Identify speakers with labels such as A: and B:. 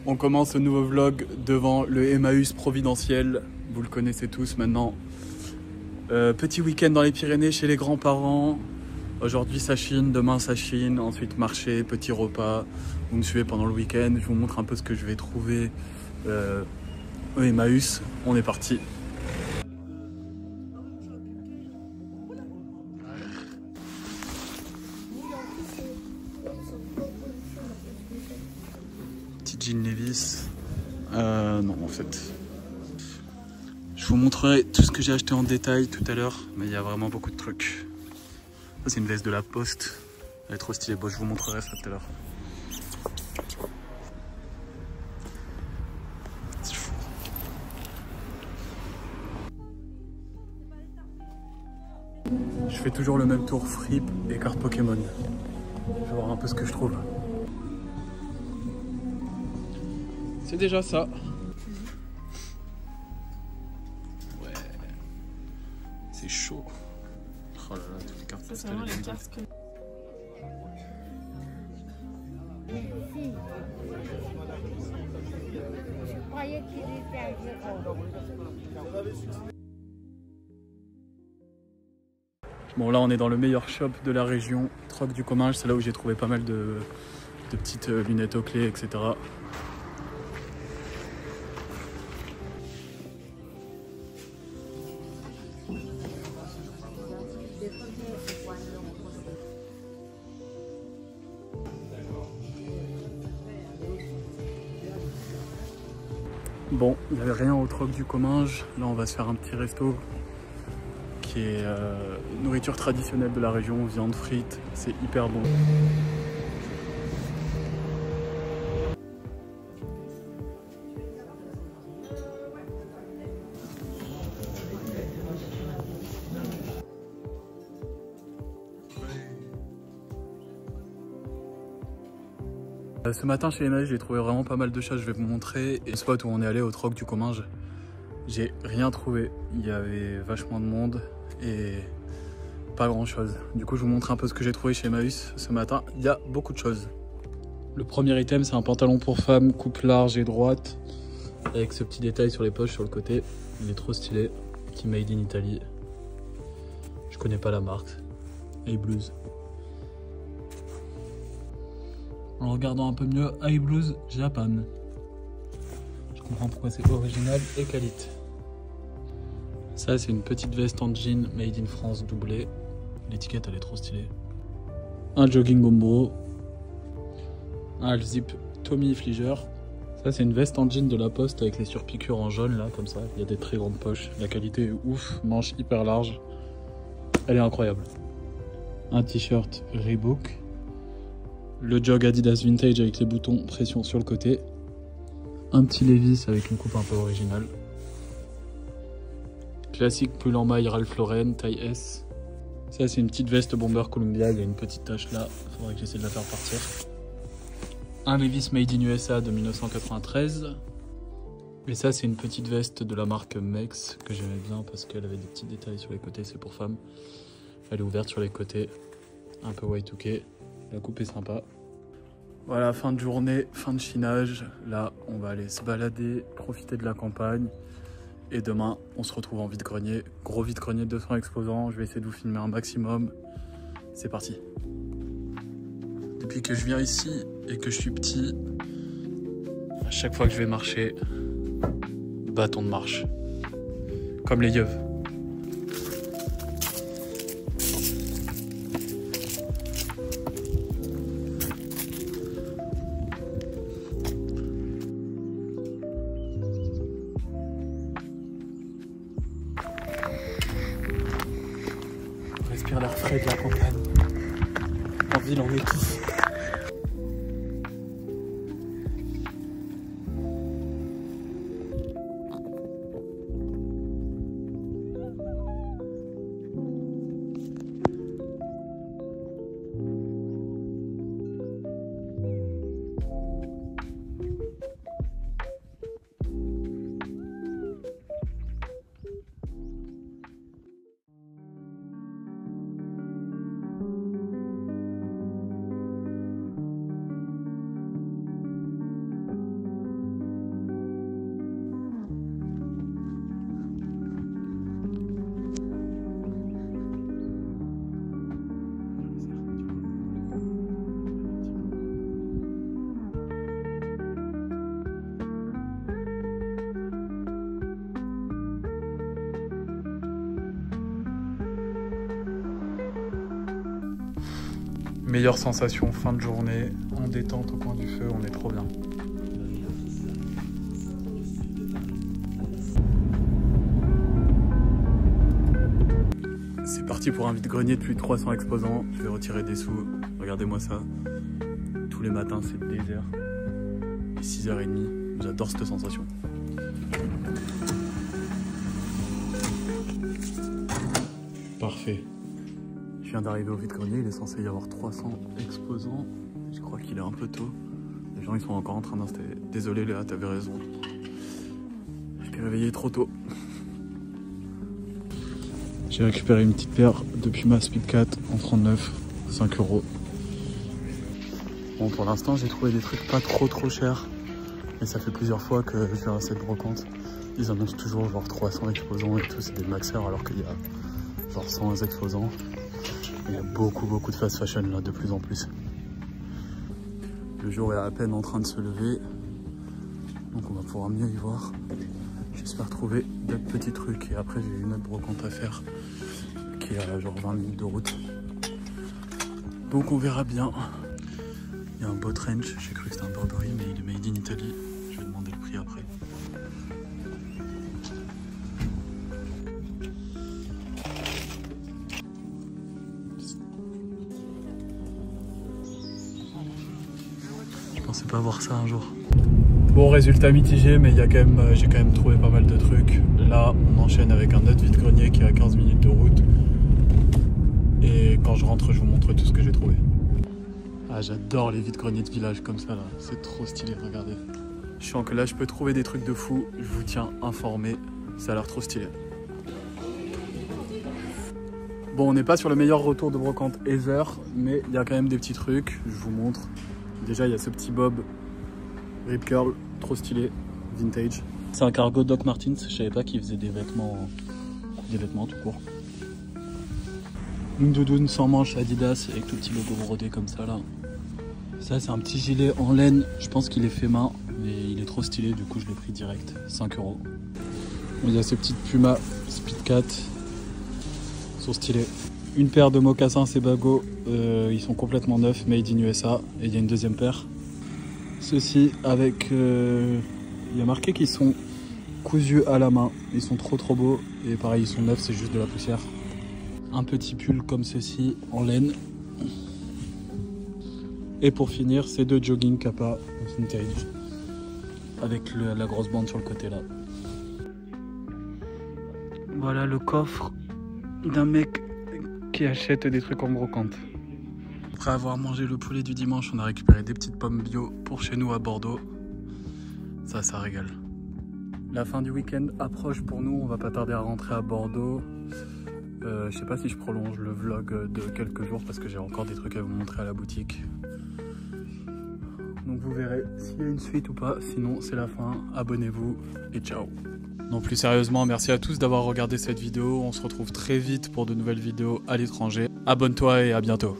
A: On commence ce nouveau vlog devant le Emmaüs providentiel. Vous le connaissez tous maintenant. Petit week-end dans les Pyrénées chez les grands-parents. Aujourd'hui ça chine, demain ça chine, ensuite marché, petit repas. Vous me suivez pendant le week-end, je vous montre un peu ce que je vais trouver au Emmaüs. On est parti. Petit jean Levi's. Non en fait. Je vous montrerai tout ce que j'ai acheté en détail tout à l'heure, mais il y a vraiment beaucoup de trucs. Ça c'est une veste de la Poste, elle est trop stylée. Bon, je vous montrerai ça tout à l'heure. C'est fou. Je fais toujours le même tour fripe et cartes Pokémon. Je vais voir un peu ce que je trouve. C'est déjà ça. Ouais. C'est chaud. Oh là là, toutes les cartes postales.
B: Les cartes que...
C: Je croyais qu'il était à zéro.
A: Bon, là on est dans le meilleur shop de la région, Troc du Comminges. C'est là où j'ai trouvé pas mal de petites lunettes aux clés, etc. Bon, il n'y avait rien au Troc du Comminges. Là on va se faire un petit resto qui est nourriture traditionnelle de la région, viande frite, c'est hyper bon. Ce matin chez Emmaüs, j'ai trouvé vraiment pas mal de choses, je vais vous montrer. Et le spot où on est allé au Troc du Comminges, j'ai rien trouvé. Il y avait vachement de monde et pas grand chose. Du coup, je vous montre un peu ce que j'ai trouvé chez Emmaüs ce matin. Il y a beaucoup de choses. Le premier item, c'est un pantalon pour femme, coupe large et droite, avec ce petit détail sur les poches sur le côté. Il est trop stylé. Petit made in Italy. Je connais pas la marque. A-Blues. En regardant un peu mieux, A-Blues Japan. Je comprends pourquoi c'est original et qualité. Ça, c'est une petite veste en jean made in France doublée. L'étiquette, elle est trop stylée. Un jogging Umbro. Un half zip Tommy Hilfiger. Ça, c'est une veste en jean de la Poste avec les surpiqûres en jaune, là, comme ça. Il y a des très grandes poches. La qualité est ouf. Manche hyper large. Elle est incroyable. Un t-shirt Reebok. Le jog Adidas Vintage avec les boutons pression sur le côté. Un petit Levi's avec une coupe un peu originale. Classique pull en maille Ralph Lauren, taille S. Ça c'est une petite veste bomber Columbia, il y a une petite tache là, il faudrait que j'essaie de la faire partir. Un Levi's Made in USA de 1993. Et ça c'est une petite veste de la marque Mex que j'aimais bien parce qu'elle avait des petits détails sur les côtés, c'est pour femmes. Elle est ouverte sur les côtés, un peu Y2K. La coupe est sympa. Voilà, fin de journée, fin de chinage. Là, on va aller se balader, profiter de la campagne. Et demain, on se retrouve en vide-grenier. Gros vide-grenier de 200 exposants. Je vais essayer de vous filmer un maximum. C'est parti. Depuis que je viens ici et que je suis petit, à chaque fois que je vais marcher, bâton de marche. Comme les yeux. Respire l'air frais de la campagne. En ville, on étouffe. Meilleure sensation, fin de journée, en détente au coin du feu, on est trop bien. C'est parti pour un vide-grenier de plus de 300 exposants. Je vais retirer des sous. Regardez-moi ça. Tous les matins, c'est le désert. Et 6h30. J'adore cette sensation. Parfait. Je viens d'arriver au vide-grenier. Il est censé y avoir 300 exposants. Je crois qu'il est un peu tôt. Les gens, ils sont encore en train d'installer. Désolé Léa, t'avais raison. Je t'ai réveillé trop tôt. J'ai récupéré une petite paire de Puma Speed 4 en 39, 5 €. Bon, pour l'instant, j'ai trouvé des trucs pas trop chers. Et ça fait plusieurs fois que je viens à cette brocante. Ils annoncent toujours genre 300 exposants et tout, c'est des maxeurs alors qu'il y a genre 100 exposants. Il y a beaucoup de fast fashion là, de plus en plus. Le jour est à peine en train de se lever. Donc on va pouvoir mieux y voir. J'espère trouver d'autres petits trucs. Et après, j'ai une autre brocante à faire qui est à genre 20 minutes de route. Donc on verra bien. Il y a un beau trench. J'ai cru que c'était un Burberry, mais il est made in Italy. Je vais demander le prix après. Je pensais pas voir ça un jour. Bon, résultat mitigé, mais j'ai quand même trouvé pas mal de trucs. Là, on enchaîne avec un autre vide-grenier qui est à 15 minutes de route. Et quand je rentre, je vous montre tout ce que j'ai trouvé. Ah, j'adore les vide-greniers de village comme ça, là. C'est trop stylé, regardez. Je sens que là, je peux trouver des trucs de fou. Je vous tiens informé. Ça a l'air trop stylé. Bon, on n'est pas sur le meilleur retour de brocante ever, mais il y a quand même des petits trucs. Je vous montre. Déjà, il y a ce petit bob Rip Curl, trop stylé, vintage. C'est un cargo Doc Martens, je savais pas qu'il faisait des vêtements tout court. Une doudoune sans manches Adidas avec tout petit logo brodé comme ça là. Ça c'est un petit gilet en laine, je pense qu'il est fait main, mais il est trop stylé, du coup je l'ai pris direct, 5 €. Il y a ces petites Puma Speed 4, ils sont stylés. Une paire de mocassins Sebago, ils sont complètement neufs, made in USA, et il y a une deuxième paire. Ceux-ci avec, il y a marqué qu'ils sont cousus à la main, ils sont trop beaux et pareil ils sont neufs, c'est juste de la poussière. Un petit pull comme ceci en laine. Et pour finir, ces deux jogging Kappa vintage avec la grosse bande sur le côté là. Voilà le coffre d'un mec qui achète des trucs en brocante. Après avoir mangé le poulet du dimanche, on a récupéré des petites pommes bio pour chez nous à Bordeaux. Ça régale. La fin du week-end approche pour nous, on va pas tarder à rentrer à Bordeaux. Je sais pas si je prolonge le vlog de quelques jours parce que j'ai encore des trucs à vous montrer à la boutique. Donc vous verrez s'il y a une suite ou pas, sinon c'est la fin. Abonnez-vous et ciao. Non, plus sérieusement, merci à tous d'avoir regardé cette vidéo. On se retrouve très vite pour de nouvelles vidéos à l'étranger. Abonne-toi et à bientôt.